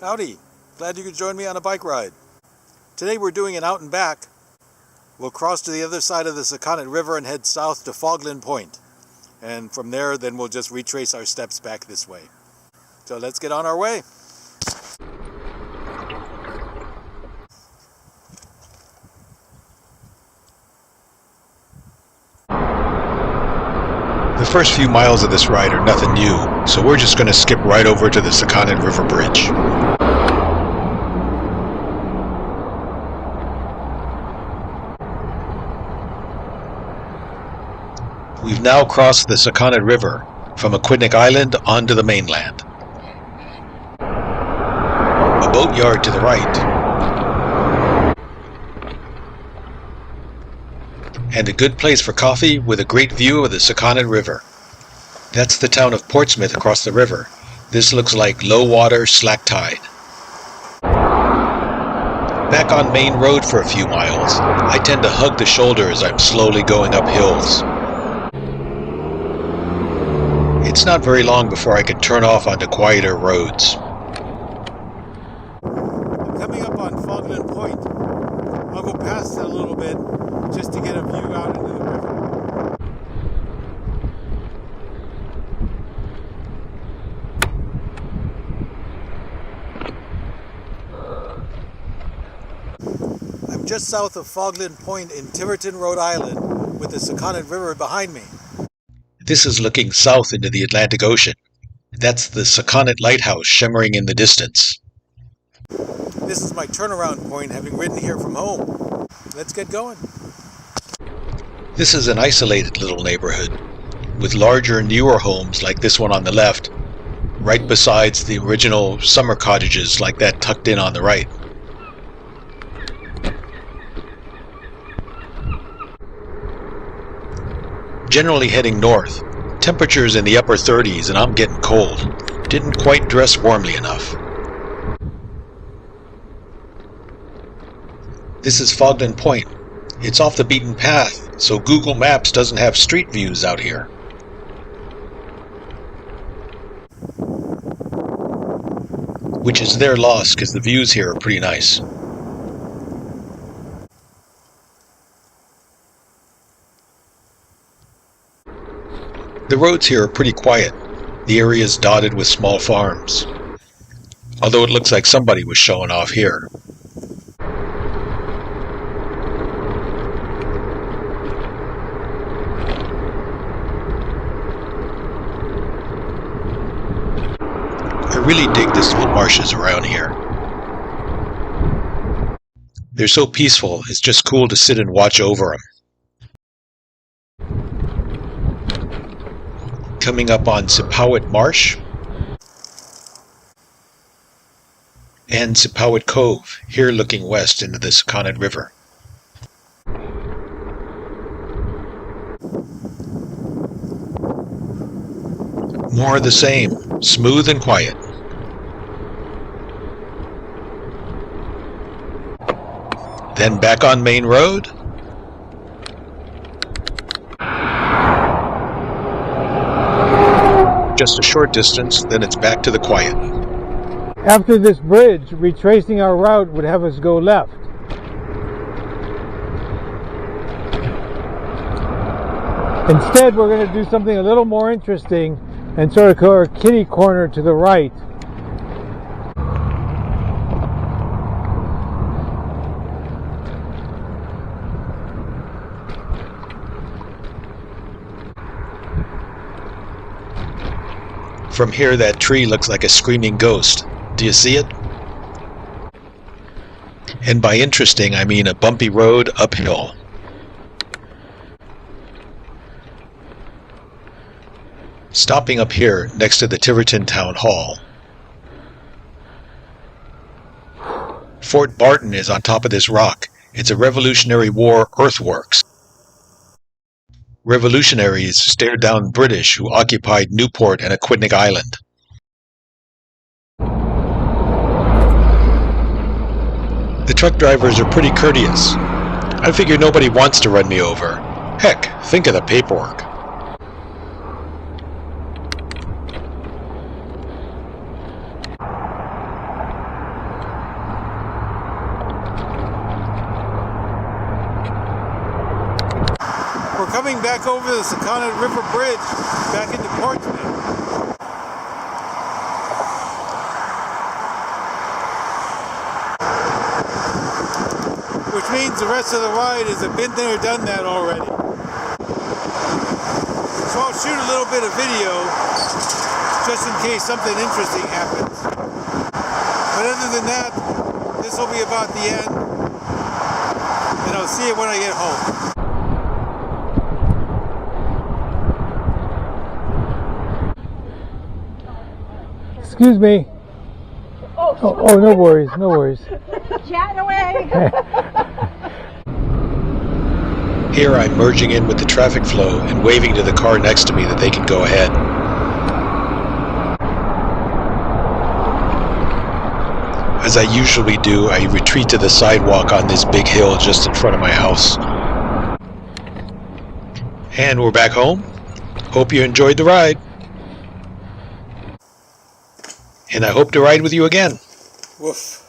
Howdy, glad you could join me on a bike ride. Today we're doing an out and back. We'll cross to the other side of the Sakonnet River and head south to Fogland Point. And from there, then we'll just retrace our steps back this way. So let's get on our way. The first few miles of this ride are nothing new, so we're just going to skip right over to the Sakonnet River Bridge. We've now crossed the Sakonnet River from Aquidneck Island onto the mainland. A boatyard to the right, and a good place for coffee with a great view of the Sakonnet River. That's the town of Portsmouth across the river. This looks like low water, slack tide. Back on Main Road for a few miles. I tend to hug the shoulder as I'm slowly going up hills. It's not very long before I can turn off onto quieter roads. I'm coming up on Fogland Point. I'll go past it a little bit just to get a view out into the river. I'm just south of Fogland Point in Tiverton, Rhode Island, with the Sakonnet River behind me. This is looking south into the Atlantic Ocean. That's the Sakonnet Lighthouse shimmering in the distance. This is my turnaround point, having ridden here from home. Let's get going. This is an isolated little neighborhood, with larger, newer homes like this one on the left, right besides the original summer cottages like that tucked in on the right. Generally heading north. Temperatures in the upper 30s and I'm getting cold. Didn't quite dress warmly enough. This is Fogland Point. It's off the beaten path, so Google Maps doesn't have street views out here. Which is their loss, because the views here are pretty nice. The roads here are pretty quiet. The area is dotted with small farms. Although it looks like somebody was showing off here. I really dig the salt marshes around here. They're so peaceful, it's just cool to sit and watch over them. Coming up on Sipowit Marsh and Sipowit Cove, here looking west into the Sakonnet River. More of the same, smooth and quiet. Then back on Main Road. Just a short distance, then it's back to the quiet. After this bridge, retracing our route would have us go left. Instead, we're going to do something a little more interesting and sort of go a kitty corner to the right. From here, that tree looks like a screaming ghost. Do you see it? And by interesting, I mean a bumpy road uphill. Stopping up here next to the Tiverton Town Hall. Fort Barton is on top of this rock. It's a Revolutionary War earthworks. Revolutionaries stared down British who occupied Newport and Aquidneck Island. The truck drivers are pretty courteous. I figure nobody wants to run me over. Heck, think of the paperwork. We're coming back over the Sakonnet River Bridge back into Portsmouth. Which means the rest of the ride is a been there, done that already. So I'll shoot a little bit of video just in case something interesting happens. But other than that, this will be about the end. And I'll see it when I get home. Excuse me. Oh, no worries, no worries. Chat away. Here I'm merging in with the traffic flow and waving to the car next to me that they can go ahead. As I usually do, I retreat to the sidewalk on this big hill just in front of my house. And we're back home. Hope you enjoyed the ride. And I hope to ride with you again. Woof.